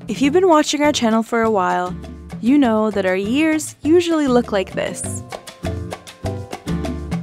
If you've been watching our channel for a while, you know that our years usually look like this.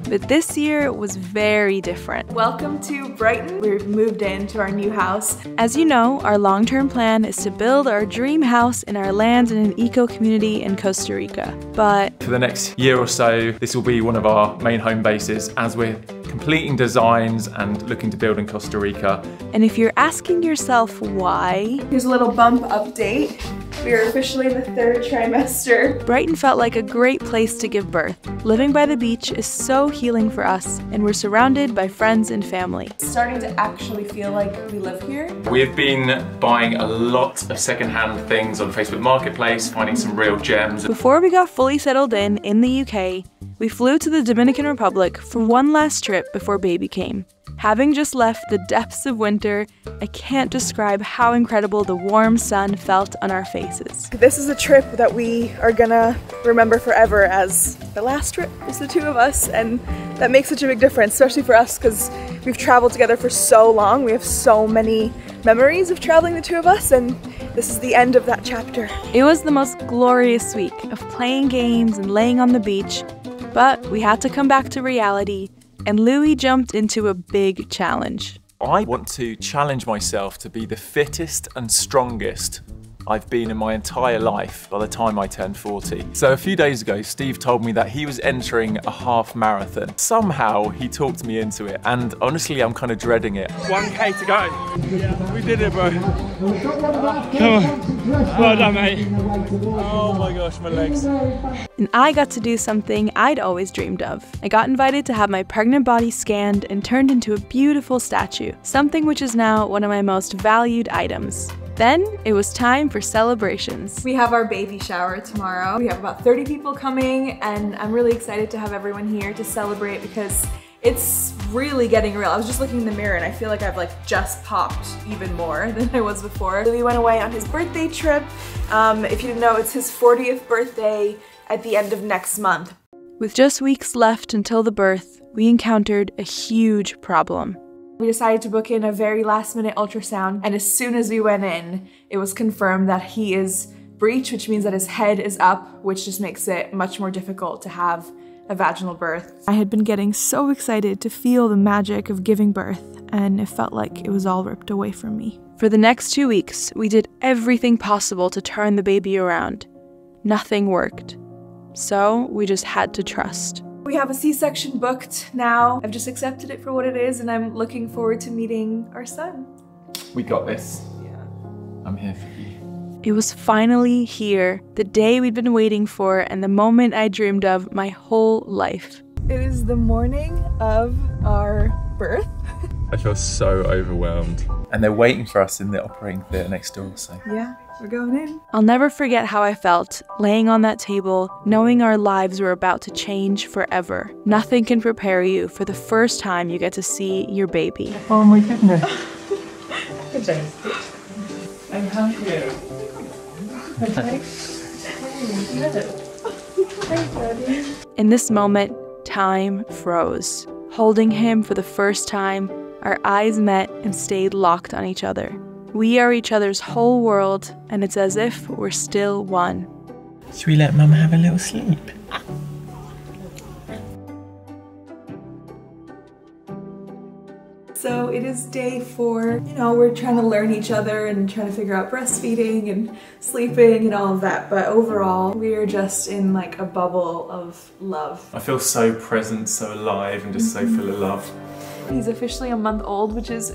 But this year was very different. Welcome to Brighton. We've moved into our new house. As you know, our long-term plan is to build our dream house in our land in an eco-community in Costa Rica. But for the next year or so, this will be one of our main home bases as we're completing designs and looking to build in Costa Rica. And if you're asking yourself why, here's a little bump update. We are officially in the 3rd trimester. Brighton felt like a great place to give birth. Living by the beach is so healing for us, and we're surrounded by friends and family. It's starting to actually feel like we live here. We've been buying a lot of second-hand things on Facebook Marketplace, finding some real gems. Before we got fully settled in the UK, we flew to the Dominican Republic for one last trip before baby came. Having just left the depths of winter, I can't describe how incredible the warm sun felt on our faces. This is a trip that we are gonna remember forever as the last trip is the 2 of us, and that makes such a big difference, especially for us because we've traveled together for so long. We have so many memories of traveling the 2 of us, and this is the end of that chapter. It was the most glorious week of playing games and laying on the beach, but we had to come back to reality, and Louis jumped into a big challenge. I want to challenge myself to be the fittest and strongest I've been in my entire life by the time I turned 40. So a few days ago, Steve told me that he was entering a half marathon. Somehow he talked me into it, and honestly, I'm kind of dreading it. 1K to go. Yeah, we did it, bro. Come on. Well done, mate. Oh my gosh, my legs. And I got to do something I'd always dreamed of. I got invited to have my pregnant body scanned and turned into a beautiful statue, something which is now one of my most valued items. Then it was time for celebrations. We have our baby shower tomorrow. We have about 30 people coming, and I'm really excited to have everyone here to celebrate because it's really getting real. I was just looking in the mirror and I feel like I've just popped even more than I was before. We went away on his birthday trip. If you didn't know, it's his 40th birthday at the end of next month. With just weeks left until the birth, we encountered a huge problem. We decided to book in a very last-minute ultrasound, and as soon as we went in, it was confirmed that he is breech, which means that his head is up, which just makes it much more difficult to have a vaginal birth. I had been getting so excited to feel the magic of giving birth, and it felt like it was all ripped away from me. For the next 2 weeks, we did everything possible to turn the baby around. Nothing worked. So we just had to trust. We have a C-section booked now. I've just accepted it for what it is, and I'm looking forward to meeting our son. We got this. Yeah. I'm here for you. It was finally here, the day we'd been waiting for and the moment I dreamed of my whole life. It is the morning of our birth. I feel so overwhelmed. And they're waiting for us in the operating theatre next door, so. Yeah, we're going in. I'll never forget how I felt, laying on that table, knowing our lives were about to change forever. Nothing can prepare you for the first time you get to see your baby. Oh my goodness. Good job. I'm happy. In this moment, time froze. Holding him for the first time, our eyes met and stayed locked on each other. We are each other's whole world, and it's as if we're still one. Should we let Mum have a little sleep? So it is day 4. You know, we're trying to learn each other and trying to figure out breastfeeding and sleeping and all of that, but overall, we are just in like a bubble of love. I feel so present, so alive, and just so full of love. He's officially a month old, which is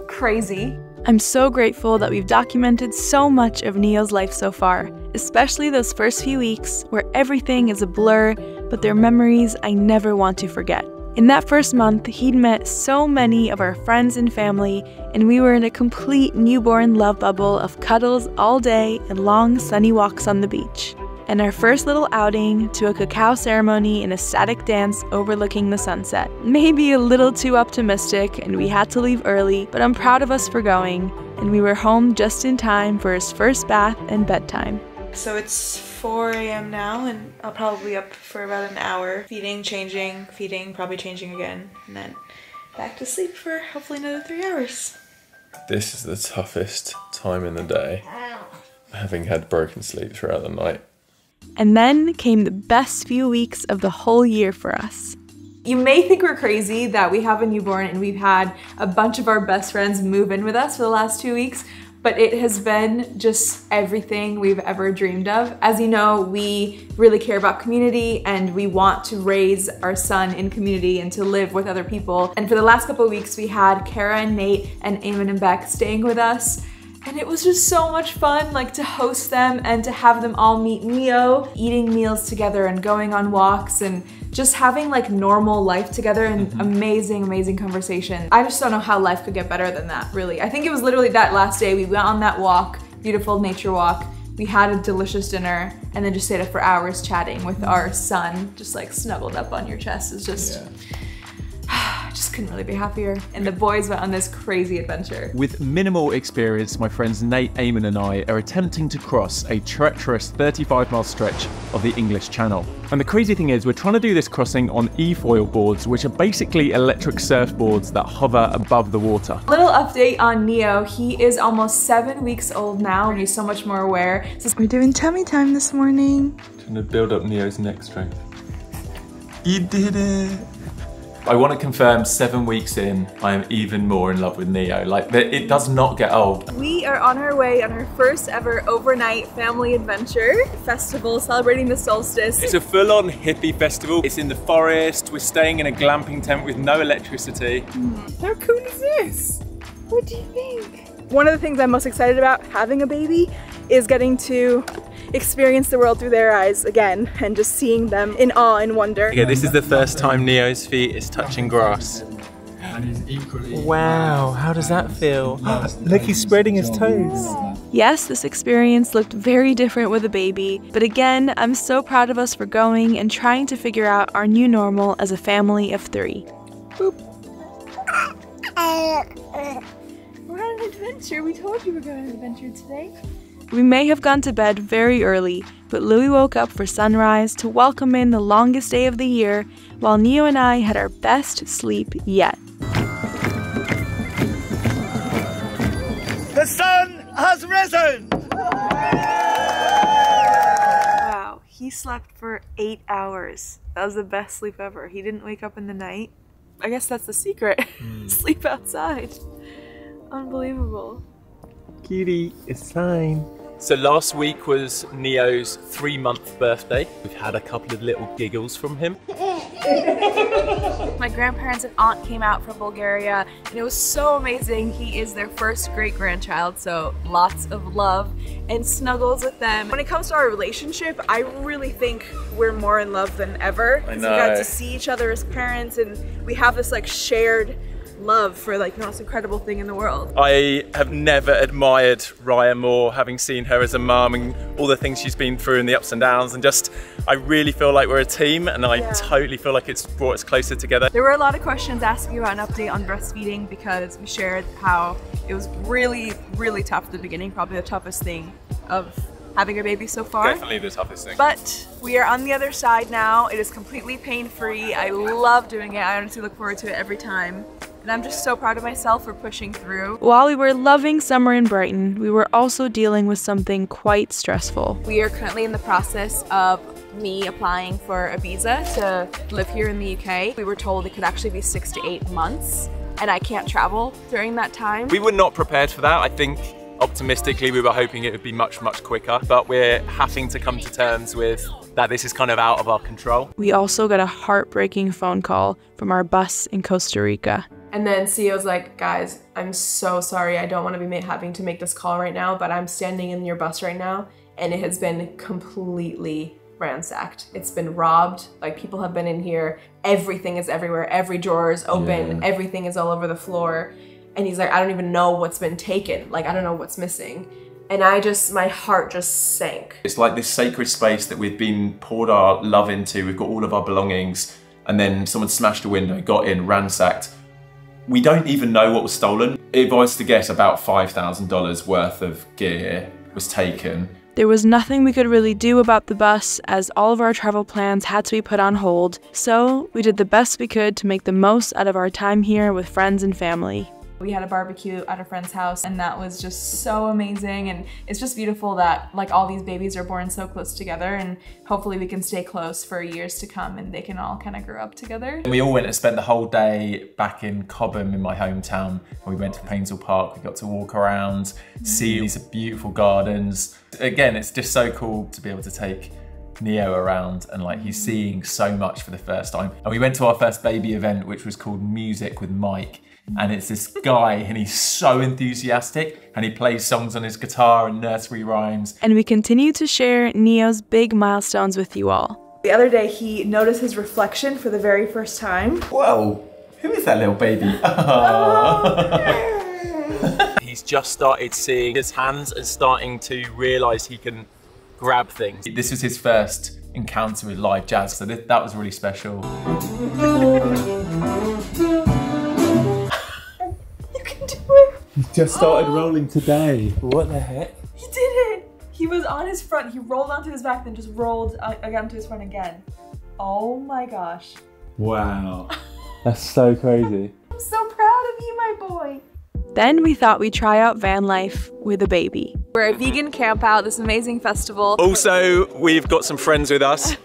crazy. I'm so grateful that we've documented so much of Neo's life so far, especially those first few weeks where everything is a blur, but they're memories I never want to forget. In that first month, he'd met so many of our friends and family, and we were in a complete newborn love bubble of cuddles all day and long sunny walks on the beach. And our first little outing to a cacao ceremony and a static dance overlooking the sunset. Maybe a little too optimistic, and we had to leave early, but I'm proud of us for going, and we were home just in time for his first bath and bedtime. So it's 4 a.m. now, and I'll probably be up for about an hour. Feeding, changing, feeding, probably changing again, and then back to sleep for hopefully another 3 hours. This is the toughest time in the day. having had broken sleep throughout the night. And then came the best few weeks of the whole year for us. You may think we're crazy that we have a newborn and we've had a bunch of our best friends move in with us for the last 2 weeks, but it has been just everything we've ever dreamed of. As you know, we really care about community and we want to raise our son in community and to live with other people. And for the last couple of weeks, we had Kara and Nate and Eamon and Beck staying with us. And it was just so much fun, like to host them and to have them all meet Neo, eating meals together and going on walks and just having like normal life together and amazing, amazing conversation. I just don't know how life could get better than that, really. I think it was literally that last day we went on that walk, beautiful nature walk. We had a delicious dinner and then just stayed up for hours chatting with our son, just like snuggled up on your chest. It's just, just couldn't really be happier. And the boys went on this crazy adventure. With minimal experience, my friends Nate, Eamon and I are attempting to cross a treacherous 35-mile stretch of the English Channel. And the crazy thing is, we're trying to do this crossing on e-foil boards, which are basically electric surfboards that hover above the water. Little update on Neo. He is almost 7 weeks old now and he's so much more aware. So We're doing tummy time this morning. Trying to build up Neo's neck strength. You did it! I want to confirm 7 weeks in, I am even more in love with Neo. Like, it does not get old. we are on our way on our first ever overnight family adventure festival celebrating the solstice. It's a full-on hippie festival. It's in the forest. We're staying in a glamping tent with no electricity. How cool is this? What do you think? One of the things I'm most excited about having a baby is getting to experience the world through their eyes again and just seeing them in awe and wonder. Okay, this is the first time Neo's feet is touching grass. Wow, how does that feel? Look, he's spreading his toes. Yes, this experience looked very different with a baby, but again, I'm so proud of us for going and trying to figure out our new normal as a family of 3. Boop. We're on an adventure. We told you we're going on an adventure today. We may have gone to bed very early, but Louis woke up for sunrise to welcome in the longest day of the year, while Neo and I had our best sleep yet. The sun has risen! Wow, he slept for 8 hours. That was the best sleep ever. He didn't wake up in the night. I guess that's the secret. Sleep outside. Unbelievable. Cutie, it's fine. So last week was Neo's 3-month birthday. We've had a couple of little giggles from him. My grandparents and aunt came out from Bulgaria and it was so amazing. He is their first great-grandchild, so lots of love and snuggles with them. When it comes to our relationship, I really think we're more in love than ever. I know. We got to see each other as parents and we have this like shared love for like the most incredible thing in the world. I have never admired Raya more, having seen her as a mum and all the things she's been through and the ups and downs, and just I really feel like we're a team and I totally feel like it's brought us closer together. There were a lot of questions asking about an update on breastfeeding because we shared how it was really, really tough at the beginning, probably the toughest thing of having a baby so far. Definitely the toughest thing. But we are on the other side now. It is completely pain-free. I love doing it. I honestly look forward to it every time. And I'm just so proud of myself for pushing through. While we were loving summer in Brighton, we were also dealing with something quite stressful. We are currently in the process of me applying for a visa to live here in the UK. We were told it could actually be 6 to 8 months, and I can't travel during that time. We were not prepared for that. I think optimistically we were hoping it would be much, much quicker, but we're having to come to terms with that this is kind of out of our control. We also got a heartbreaking phone call from our bus in Costa Rica. And then CEO's like, guys, I'm so sorry. I don't want to be having to make this call right now, but I'm standing in your bus right now and it has been completely ransacked. It's been robbed. Like, people have been in here. Everything is everywhere. Every drawer is open. Everything is all over the floor. And he's like, I don't even know what's been taken. Like, I don't know what's missing. And my heart just sank. It's like this sacred space that we've been poured our love into. We've got all of our belongings, and then someone smashed a window, got in, ransacked. We don't even know what was stolen. If I was to guess, about $5,000 worth of gear was taken. There was nothing we could really do about the bus, as all of our travel plans had to be put on hold, so we did the best we could to make the most out of our time here with friends and family. We had a barbecue at a friend's house and that was just so amazing, and it's just beautiful that like all these babies are born so close together, and hopefully we can stay close for years to come and they can all kind of grow up together. We all went and spent the whole day back in Cobham in my hometown. We went to Painshill Park, we got to walk around, see these beautiful gardens. Again, it's just so cool to be able to take Neo around, and like he's seeing so much for the first time. And we went to our first baby event, which was called Music with Mike. And it's this guy and he's so enthusiastic and he plays songs on his guitar and nursery rhymes. And we continue to share Neo's big milestones with you all. The other day he noticed his reflection for the very first time. Whoa, who is that little baby? He's just started seeing his hands and starting to realise he can grab things. This was his first encounter with live jazz, so that was really special. He just started rolling today. What the heck? He did it! He was on his front, he rolled onto his back, then just rolled again to his front again. Oh my gosh. Wow. That's so crazy. I'm so proud of you, my boy. Then we thought we'd try out van life with a baby. We're at Vegan Camp Out, this amazing festival. Also, we've got some friends with us.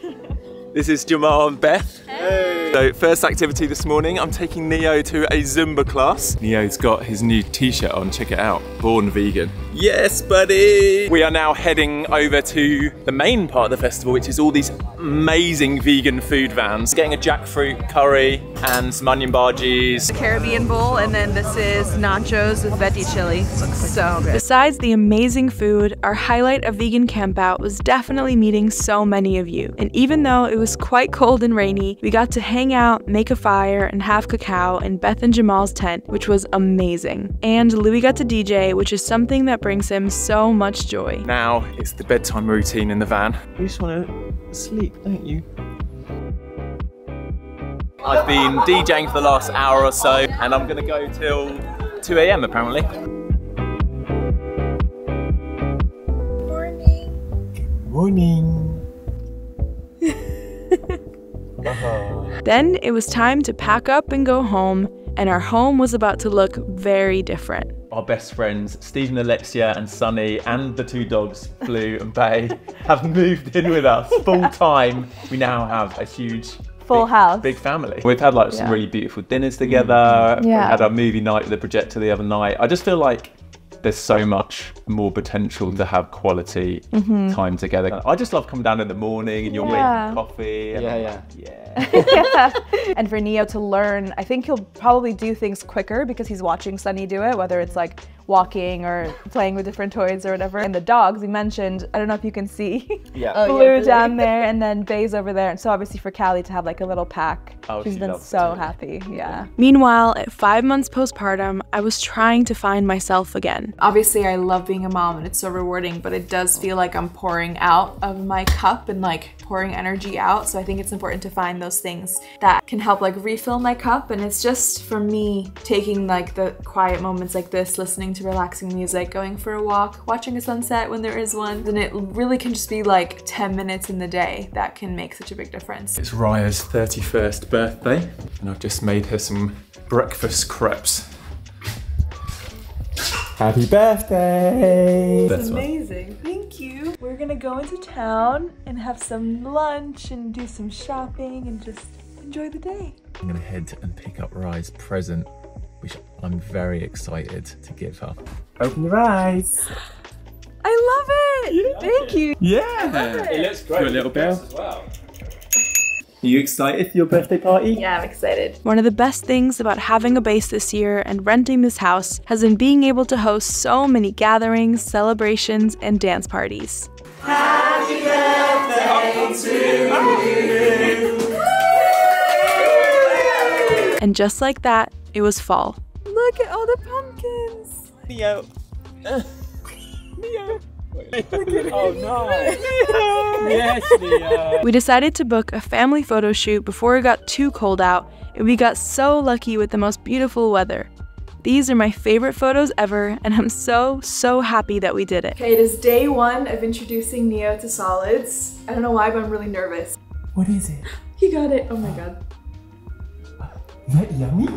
This is Jamal and Beth. Hey. So first activity this morning, I'm taking Neo to a Zumba class. Neo's got his new t-shirt on, check it out, Born Vegan. Yes, buddy! We are now heading over to the main part of the festival, which is all these amazing vegan food vans. Getting a jackfruit curry and some onion bhajis. The Caribbean bowl, and then this is nachos with veggie chili. Looks so good. Besides the amazing food, our highlight of Vegan Camp Out was definitely meeting so many of you. And even though it was quite cold and rainy, we got to hang out, make a fire, and have cacao in Beth and Jamal's tent, which was amazing. And Louis got to DJ, which is something that brings him so much joy. Now it's the bedtime routine in the van. You just want to sleep, don't you? I've been DJing for the last hour or so, and I'm gonna go till 2 AM apparently. Morning. Then it was time to pack up and go home, and our home was about to look very different. Our best friends, Steve and Alexia and Sunny, and the two dogs, Blue and Bay, have moved in with us full time. We now have a huge full house. Big family. We've had like some really beautiful dinners together. We had our movie night with the projector the other night. I just feel like there's so much more potential to have quality time together. I just love coming down in the morning and you're making coffee. And And for Neo to learn, I think he'll probably do things quicker because he's watching Sunny do it, whether it's like walking or playing with different toys or whatever. And the dogs, we mentioned, I don't know if you can see, Blue down there and then Bay's over there. And so obviously for Callie to have like a little pack, she's been so happy, Meanwhile, at 5 months postpartum, I was trying to find myself again. Obviously I love being a mom and it's so rewarding, but it does feel like I'm pouring out of my cup and like pouring energy out. So I think it's important to find those things that can help like refill my cup. And it's just for me taking like the quiet moments like this, listening to relaxing music, going for a walk, watching a sunset when there is one. And it really can just be like 10 minutes in the day that can make such a big difference. It's Raya's 31st birthday and I've just made her some breakfast crepes. Happy birthday! That's amazing. Thank you. We're gonna go into town and have some lunch and do some shopping and just enjoy the day. I'm gonna head and pick up Raya's present, which I'm very excited to give her. Open your eyes. I love it! Thank you. Yeah! It looks great. Do a little bell as well. Are you excited for your birthday party? Yeah, I'm excited. One of the best things about having a base this year and renting this house has been being able to host so many gatherings, celebrations, and dance parties. Happy birthday to you. And just like that, it was fall. Look at all the pumpkins. Neo. Neo. Oh no! Yes, Neo. We decided to book a family photo shoot before it got too cold out, and we got so lucky with the most beautiful weather. These are my favorite photos ever, and I'm so happy that we did it. Okay, it is day 1 of introducing Neo to solids. I don't know why, but I'm really nervous. What is it? He got it. Oh my god. Is that yummy?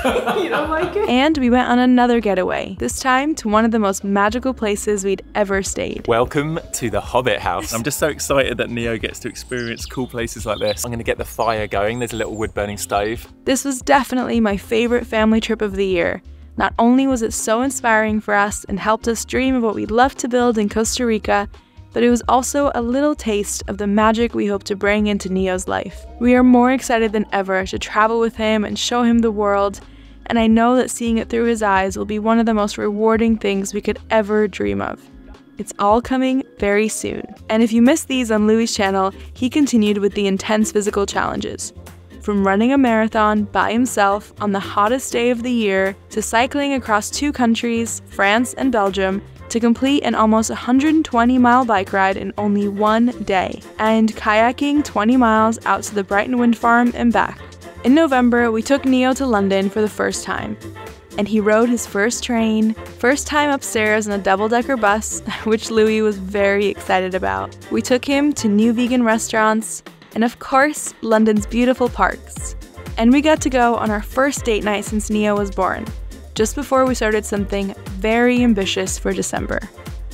You don't like it? And we went on another getaway, this time to one of the most magical places we'd ever stayed. Welcome to the Hobbit house. I'm just so excited that Neo gets to experience cool places like this. I'm gonna get the fire going. There's a little wood burning stove. This was definitely my favorite family trip of the year. Not only was it so inspiring for us and helped us dream of what we'd love to build in Costa Rica, but it was also a little taste of the magic we hope to bring into Neo's life. We are more excited than ever to travel with him and show him the world, and I know that seeing it through his eyes will be one of the most rewarding things we could ever dream of. It's all coming very soon. And if you missed these on Louis' channel, he continued with the intense physical challenges. From running a marathon by himself on the hottest day of the year, to cycling across 2 countries, France and Belgium, to complete an almost 120-mile bike ride in only 1 day, and kayaking 20 miles out to the Brighton wind farm and back. In November, we took Neo to London for the first time, and he rode his first train, first time upstairs in a double-decker bus, which Louis was very excited about. We took him to new vegan restaurants, and of course, London's beautiful parks. And we got to go on our first date night since Neo was born, just before we started something very ambitious for December.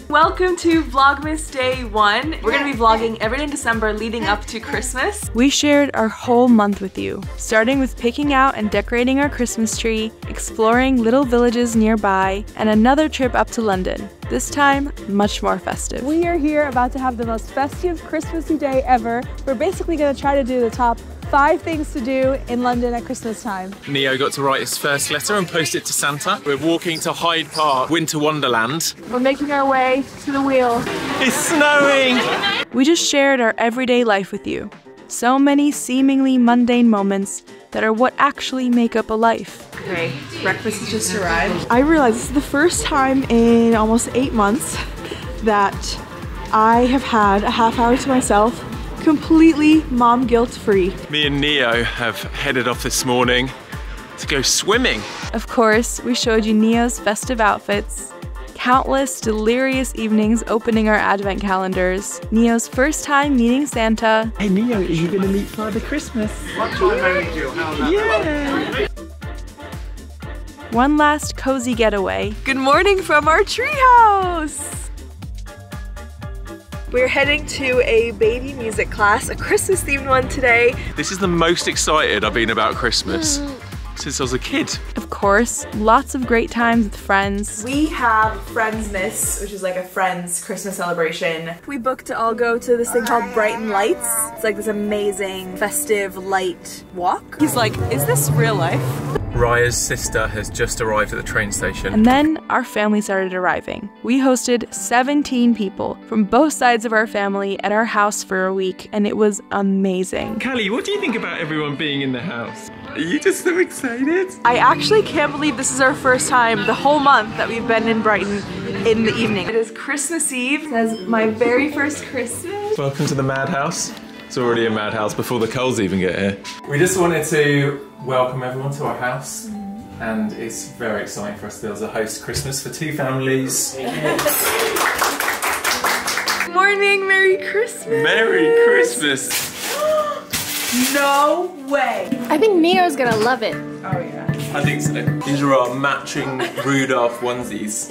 Welcome to Vlogmas Day 1. We're gonna be vlogging every day in December leading up to Christmas. We shared our whole month with you, starting with picking out and decorating our Christmas tree, exploring little villages nearby, and another trip up to London, this time much more festive. We are here about to have the most festive Christmassy day ever. We're basically gonna try to do the top 5 things to do in London at Christmas time. Neo got to write his first letter and post it to Santa. We're walking to Hyde Park, Winter Wonderland. We're making our way to the wheel. It's snowing! We just shared our everyday life with you. So many seemingly mundane moments that are what actually make up a life. Okay, breakfast has just arrived. I realized this is the first time in almost 8 months that I have had a half hour to myself, completely mom guilt free. Me and Neo have headed off this morning to go swimming. Of course, we showed you Neo's festive outfits, countless delirious evenings opening our advent calendars, Neo's first time meeting Santa. Hey Neo, are you going to meet Father Christmas? Yeah! One last cozy getaway. Good morning from our treehouse! We're heading to a baby music class, a Christmas themed one today. This is the most excited I've been about Christmas since I was a kid. Of course, lots of great times with friends. We have Friendsmas, which is like a friends Christmas celebration. We booked to all go to this thing called Brighton Lights. It's like this amazing festive light walk. He's like, is this real life? Raya's sister has just arrived at the train station. And then our family started arriving. We hosted 17 people from both sides of our family at our house for a week, and it was amazing. Callie, what do you think about everyone being in the house? Are you just so excited? I actually can't believe this is our first time the whole month that we've been in Brighton in the evening. It is Christmas Eve. It says my very first Christmas. Welcome to the madhouse. It's already a madhouse before the Coles even get here. We just wanted to welcome everyone to our house, and it's very exciting for us to be able to host Christmas for 2 families. Good morning, Merry Christmas. Merry Christmas! No way. I think Neo's gonna love it. Oh yeah. I think so. These are our matching Rudolph onesies.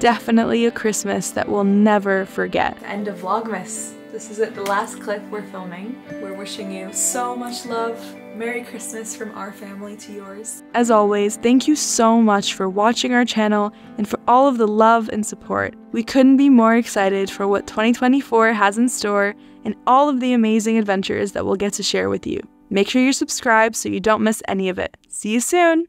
Definitely a Christmas that we'll never forget. End of Vlogmas. This is it, the last clip we're filming. We're wishing you so much love. Merry Christmas from our family to yours. As always, thank you so much for watching our channel and for all of the love and support. We couldn't be more excited for what 2024 has in store and all of the amazing adventures that we'll get to share with you. Make sure you're subscribed so you don't miss any of it. See you soon!